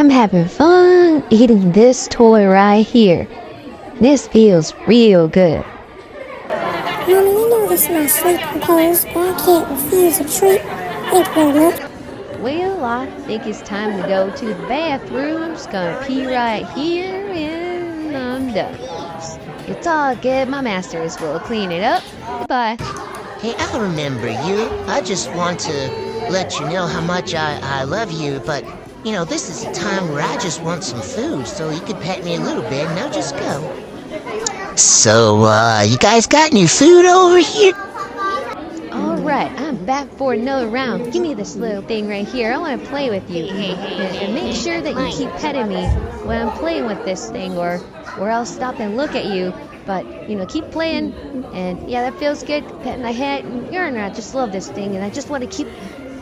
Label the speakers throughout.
Speaker 1: I'm having fun eating this toy right here. This feels real good.
Speaker 2: Mommy, you know this is my sleeping pose, but I can't refuse a treat. Ain't grown up.
Speaker 1: Well, I think it's time to go to the bathroom. Just gonna pee right here and I'm done. It's all good. My masters will clean it up. Goodbye.
Speaker 3: Hey, I remember you. I just want to let you know how much I love you, but, this is a time where I just want some food, so you could pet me a little bit, now just go. So, you guys got any food over here?
Speaker 1: All right, I'm back for another round. Give me this little thing right here. I want to play with you. And make sure that you keep petting me when I'm playing with this thing, or I'll stop and look at you. But, keep playing. And, yeah, that feels good. Petting my head. I just love this thing, and I just want to keep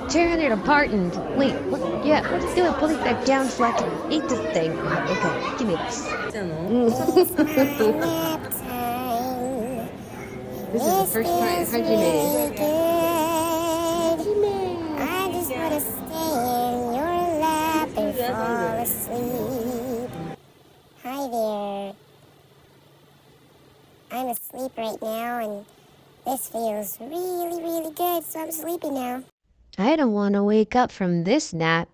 Speaker 1: tearing it apart. And, wait, what do it? Pull it back down so I can eat this thing. Okay, give me this. This is the first time Hajime.
Speaker 2: I just want to stay in your lap and fall asleep. Hi there. I'm asleep right now, and this feels really, really good, so I'm sleepy now.
Speaker 1: I don't want to wake up from this nap.